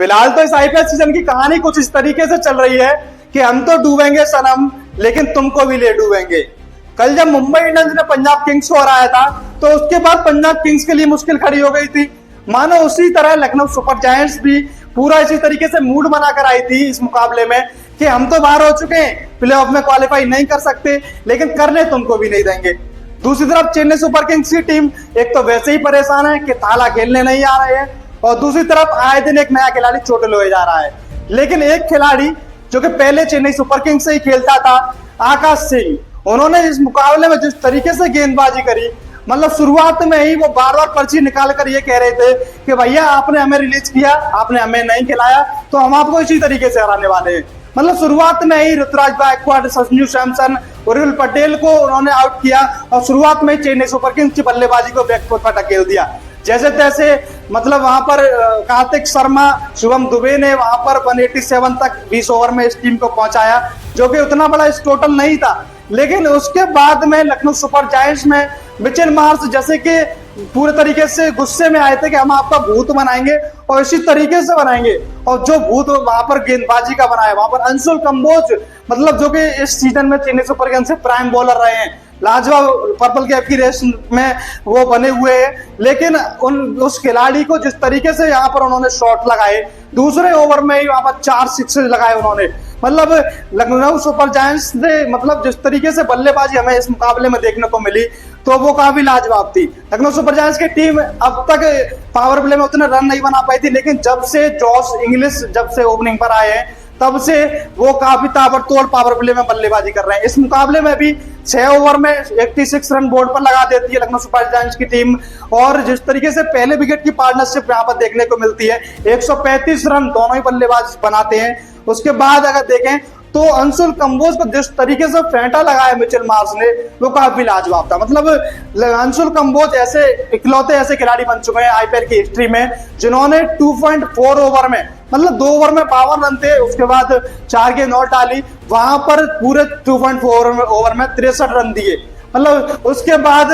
फिलहाल तो इस आईपीएल सीजन की कहानी कुछ इस तरीके से चल रही है कि हम तो डूबेंगे सनम, लेकिन तुमको भी ले डूबेंगे। कल जब मुंबई इंडियंस ने पंजाब किंग्स को हराया था तो उसके बाद पंजाब किंग्स के लिए मुश्किल खड़ी हो गई थी। मानो उसी तरह लखनऊ सुपर जायंट्स भी पूरा इसी तरीके से मूड बनाकर आई थी इस मुकाबले में कि हम तो बाहर हो चुके हैं, प्लेऑफ में क्वालिफाई नहीं कर सकते, लेकिन करने तुमको भी नहीं देंगे। दूसरी तरफ चेन्नई सुपर किंग्स की टीम एक तो वैसे ही परेशान है कि थाला खेलने नहीं आ रहे हैं, और दूसरी तरफ आए दिन एक नया खिलाड़ी चोटिल हुए जा रहा है। लेकिन एक खिलाड़ी जो कि पहले चेन्नई सुपर किंग्स से ही खेलता था, आकाश सिंह, उन्होंने इस मुकाबले में जिस तरीके से गेंदबाजी करी, मतलब शुरुआत में ही वो बार बार पर्ची निकाल कर ये कह रहे थे कि भैया आपने हमें रिलीज किया, आपने हमें नहीं खिलाया, तो हम आपको इसी तरीके से हराने वाले हैं। मतलब शुरुआत में ही ऋतुराज गायकवाड़, संजू सैमसन, उर्विल पटेल को उन्होंने आउट किया और शुरुआत में ही चेन्नई सुपर किंग्स की बल्लेबाजी को बैकफुट पर धकेल दिया। जैसे तैसे मतलब वहां पर कार्तिक शर्मा, शुभम दुबे ने वहां पर 187 तक 20 ओवर में इस टीम को पहुंचाया, जो कि उतना बड़ा इस टोटल नहीं था। लेकिन उसके बाद में लखनऊ सुपर जायंट्स में मिचेल मार्श जैसे कि पूरे तरीके से गुस्से में आए थे कि हम आपका भूत बनाएंगे और इसी तरीके से बनाएंगे, और जो भूत वहां पर गेंदबाजी का बनाया, वहां पर अंशुल कंबोज, मतलब जो कि इस सीजन में चेन्नई सुपर किंग्स से प्राइम बॉलर रहे हैं, लाजवाब पर्पल कैप की रेस में वो बने हुए हैं। लेकिन उस खिलाड़ी को जिस तरीके से यहाँ पर उन्होंने शॉट लगाए, दूसरे ओवर में ही वहां पर 4 सिक्सेस लगाए उन्होंने, मतलब लखनऊ सुपर जायंट्स ने मतलब जिस तरीके से बल्लेबाजी हमें इस मुकाबले में देखने को मिली तो वो काफी लाजवाब थी। लखनऊ सुपर जायंट्स की टीम अब तक पावर प्ले में उतने रन नहीं बना पाई थी, लेकिन जब से जॉश इंग्लिश जब से ओपनिंग पर आए हैं तब से वो काफी ताबड़तोड़ पावर प्ले में बल्लेबाजी कर रहे हैं। इस मुकाबले में भी 6 ओवर में 86 रन बोर्ड पर लगा देती है लखनऊ सुपर जायंट्स की टीम, और जिस तरीके से पहले विकेट की पार्टनरशिप यहाँ पर देखने को मिलती है, 135 रन दोनों ही बल्लेबाज बनाते हैं। उसके बाद अगर देखें तो अंशुल कंबोज को जिस तरीके से फेंटा लगाया मिचेल मार्श ने, वो काफी लाजवाब था। मतलब अंशुल कंबोज ऐसे इकलौते ऐसे खिलाड़ी बन चुके हैं आईपीएल की हिस्ट्री में जिन्होंने 2.4 ओवर में, मतलब 2 ओवर में 52 रन थे, उसके बाद 4 गेंद और डाली, वहां पर पूरे 2.4 ओवर में 63 रन दिए। मतलब उसके बाद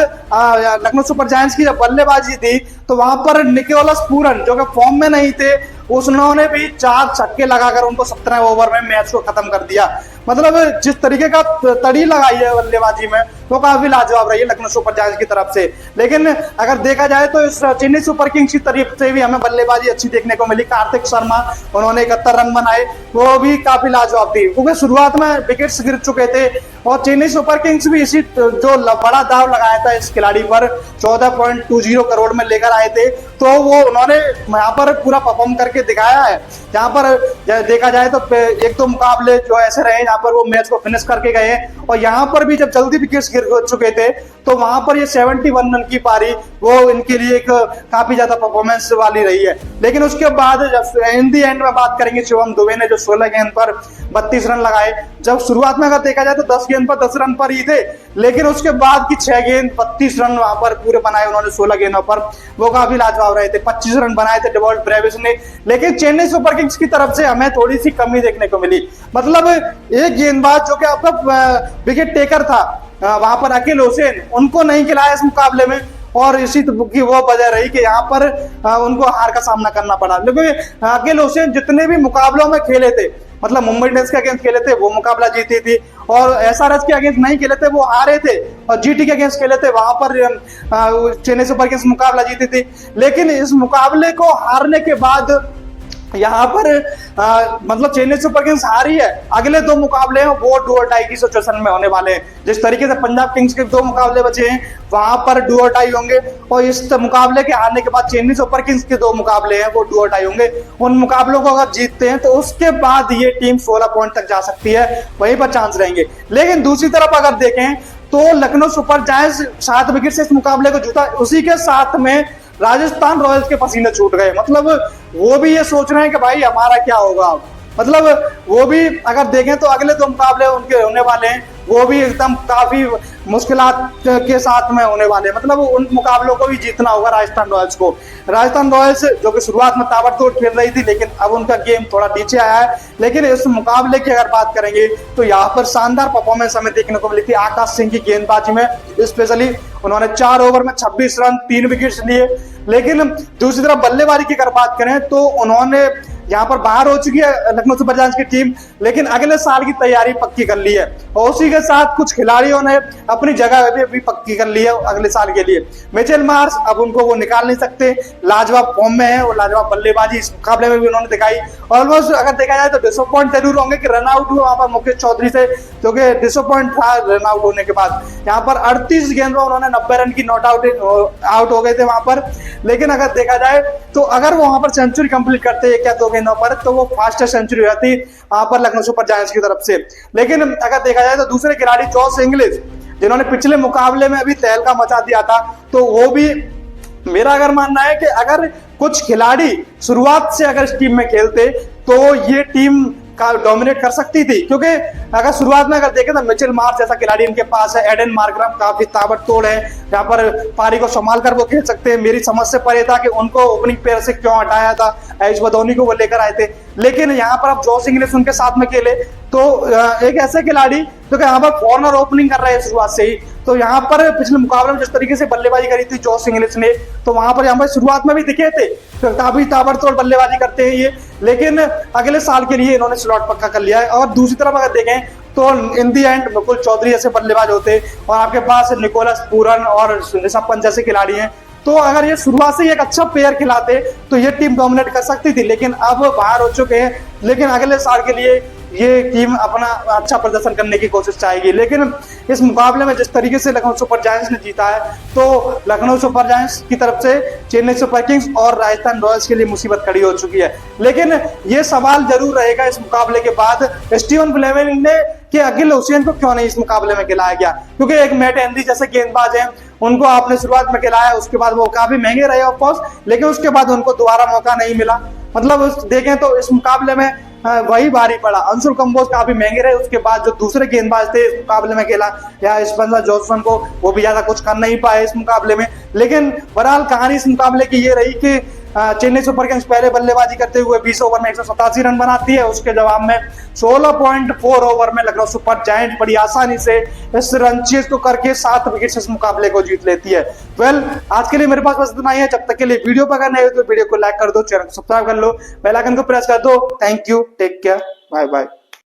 लखनऊ सुपर जायंट्स की जब बल्लेबाजी थी तो वहां पर निकोलस पूरन जो कि फॉर्म में नहीं थे, उन्होंने भी 4 छक्के लगाकर उनको 17 ओवर में मैच को खत्म कर दिया। मतलब जिस तरीके का तड़ी लगाई है बल्लेबाजी में वो काफी लाजवाब रही है लखनऊ सुपर जायंट्स की तरफ से। लेकिन अगर देखा जाए तो इस चेन्नई सुपर किंग्स की तरफ से भी हमें बल्लेबाजी अच्छी देखने को मिली। कार्तिक शर्मा, उन्होंने 71 रन बनाए, वो भी काफी लाजवाब थी, क्योंकि शुरुआत में विकेट्स गिर चुके थे और चेन्नई सुपर किंग्स भी इसी जो बड़ा दाव लगाया था इस खिलाड़ी पर 14.20 करोड़ में लेकर आए थे, तो वो उन्होंने यहाँ पर पूरा परफॉर्म करके दिखाया है। यहाँ पर देखा जाए तो एक दो मुकाबले जो ऐसे रहे यहाँ पर वो मैच को फिनिश करके गए, और यहाँ पर भी जब जल्दी विकेट्स गिर चुके थे तो वहां पर ये 71 रन की पारी वो इनके लिए एक काफी ज्यादा परफॉर्मेंस वाली रही है। लेकिन उसके बाद जब इन दी एंड में बात करेंगे, शुभम दुबे ने जो 16 गेंद पर 32 रन लगाए, जब शुरुआत में अगर देखा जाए तो 10 गेंद पर 10 रन पर ही थे, लेकिन उसके बाद की 6 गेंद 32 रन वहां पर पूरे बनाए उन्होंने 16 गेंदों पर, वो काफी लाजवाब रहे थे। 25 रन बनाए थे डेवॉल्ट ब्रेविस ने। लेकिन चेन्नई सुपर किंग्स की तरफ से हमें थोड़ी सी कमी देखने को मिली, मतलब एक गेंदबाज जो कि आपका विकेट टेकर था वहां पर अकील हुसैन, उनको नहीं खिलाया इस मुकाबले में, और इसी की वो वजह रही कि यहाँ पर उनको हार का सामना करना पड़ा। लेकिन अकील हुसैन जितने भी मुकाबलों में खेले थे, मतलब मुंबई इंडियंस के अगेंस्ट खेले थे वो मुकाबला जीती थी, और एसआरएच के अगेंस्ट नहीं खेले थे वो हारे थे, और जीटी के अगेंस्ट खेले थे वहां पर चेन्नई सुपर किंग्स मुकाबला जीती थी। लेकिन इस मुकाबले को हारने के बाद यहाँ पर मतलब चेन्नई सुपर किंग्स हारी है, अगले 2 मुकाबले हैं वो डू और डाई की सिचुएशन में होने वाले हैं। जिस तरीके से पंजाब किंग्स के 2 मुकाबले बचे हैं वहां पर डू और डाई होंगे, और इस मुकाबले के हारने के बाद चेन्नई सुपर किंग्स के 2 मुकाबले हैं वो डू और डाई होंगे। उन मुकाबलों को अगर जीतते हैं तो उसके बाद ये टीम 16 पॉइंट तक जा सकती है, वहीं पर चांस रहेंगे। लेकिन दूसरी तरफ अगर देखें तो लखनऊ सुपर जायंट्स 7 विकेट से इस मुकाबले को जीता, उसी के साथ में राजस्थान रॉयल्स के पसीने छूट गए। मतलब वो भी ये सोच रहे हैं कि भाई हमारा क्या होगा, मतलब वो भी अगर देखें तो अगले 2 मुकाबले उनके होने वाले हैं वो भी एकदम काफी मुश्किलात के साथ में होने वाले हैं। मतलब उन मुकाबलों को भी जीतना होगा राजस्थान रॉयल्स को। राजस्थान रॉयल्स जो कि शुरुआत में ताबड़तोड़ खेल रही थी, लेकिन अब उनका गेम थोड़ा नीचे आया है। लेकिन इस मुकाबले की अगर बात करेंगे तो यहाँ पर शानदार परफॉर्मेंस हमें देखने को मिली थी आकाश सिंह की गेंदबाजी में। स्पेशली उन्होंने 4 ओवर में 26 रन 3 विकेट्स लिए। लेकिन दूसरी तरफ बल्लेबाजी की अगर बात करें तो उन्होंने यहाँ पर बाहर हो चुकी है लखनऊ सुपर जायंट्स की टीम, लेकिन अगले साल की तैयारी पक्की कर ली है और उसी के साथ कुछ खिलाड़ियों ने अपनी जगह भी पक्की कर ली है अगले साल के लिए। मिचेल मार्श अब उनको वो निकाल नहीं सकते, लाजवाब फॉर्म में है और लाजवाब बल्लेबाजी इस मुकाबले में भी उन्होंने दिखाई। ऑलमोस्ट अगर देखा जाए तो डिसअपॉइंट जरूर होंगे कि रन आउट हुआ वहां पर मुकेश चौधरी से, क्योंकि डिसअपॉइंट था रन आउट होने के बाद। यहाँ पर 38 गेंद में उन्होंने 90 रन की नॉट आउट हो गए थे वहां पर। लेकिन अगर देखा जाए तो अगर वो वहां पर सेंचुरी कंप्लीट करते एक या दो गेंदों पर तो वो फास्टेस्ट सेंचुरी रहती वहां पर लखनऊ सुपर जायंट्स की तरफ से। लेकिन अगर देखा जाए तो दूसरे खिलाड़ी जॉस इंग्लिश, जिन्होंने पिछले मुकाबले में अभी तहलका मचा दिया था, तो वो भी, मेरा अगर मानना है कि अगर कुछ खिलाड़ी शुरुआत से अगर इस टीम में खेलते तो ये टीम का डोमिनेट कर सकती थी। क्योंकि अगर शुरुआत में अगर देखें तो मिचेल मार्श जैसा खिलाड़ी इनके पास है, एडन मार्करम काफी ताबड़तोड़ है, यहाँ पर पारी को संभाल कर वो खेल सकते हैं। मेरी समझ से परे था कि उनको ओपनिंग पेयर से क्यों हटाया था, एज बदौनी को वो लेकर आए थे। लेकिन यहाँ पर अब जॉस इंग्लिश उनके साथ में खेले तो एक ऐसे खिलाड़ी जो कि यहाँ पर फॉरनर ओपनिंग कर रहे हैं शुरुआत से ही, तो यहाँ पर पिछले मुकाबले में जिस तरीके से बल्लेबाजी करी थी जॉस इंग्लिश ने, तो वहां पर यहाँ पर शुरुआत में भी दिखे थे तो काफी ताबड़तोड़ बल्लेबाजी करते हैं ये। लेकिन अगले साल के लिए इन्होंने स्लॉट पक्का कर लिया है। और दूसरी तरफ अगर देखें तो इन दी एंड मुकुल चौधरी जैसे बल्लेबाज होते और आपके पास निकोलस पूरन और ऋषभ पंत जैसे खिलाड़ी हैं, तो अगर ये शुरुआत से एक अच्छा पेयर खिलाते तो ये टीम डोमिनेट कर सकती थी। लेकिन अब बाहर हो चुके हैं, लेकिन अगले साल के लिए ये टीम अपना अच्छा प्रदर्शन करने की कोशिश चाहेगी। लेकिन इस मुकाबले में जिस तरीके से लखनऊ सुपर जायंट्स ने जीता है, तो लखनऊ सुपर जायंट्स की तरफ से चेन्नई सुपर किंग्स और राजस्थान रॉयल्स के लिए मुसीबत खड़ी हो चुकी है। लेकिन ये सवाल जरूर रहेगा इस मुकाबले के बाद स्टीवन फ्लेमिंग ने कि अखिल हुसैन को क्यों नहीं इस मुकाबले में खिलाया गया, क्योंकि एक मैट हेनरी जैसे गेंदबाज हैं, उनको आपने शुरुआत में खिलाया, उसके बाद वो काफी महंगे रहे ऑफकोर्स, लेकिन उसके बाद उनको दोबारा मौका नहीं मिला। मतलब देखें तो इस मुकाबले में वही भारी पड़ा। अंशुल कंबोज काफी महंगे रहे, उसके बाद जो दूसरे गेंदबाज थे इस मुकाबले में खेला या स्पेंसर जॉनसन को, वो भी ज्यादा कुछ कर नहीं पाए इस मुकाबले में। लेकिन बहरहाल कहानी इस मुकाबले की ये रही कि चेन्नई सुपर किंग्स पहले बल्लेबाजी करते हुए 20 ओवर में 187 रन बनाती है, उसके जवाब में 16.4 ओवर में लखनऊ सुपर जायंट्स बड़ी आसानी से इस रन चेज को करके 7 विकेट से इस मुकाबले को जीत लेती है। वेल, आज के लिए मेरे पास बस इतना ही है। जब तक के लिए वीडियो पर अगर नए हो तो वीडियो को लाइक कर दो, चैनल को सब्सक्राइब कर लो, बेल आइकन को प्रेस कर दो। Thank you, take care, bye bye.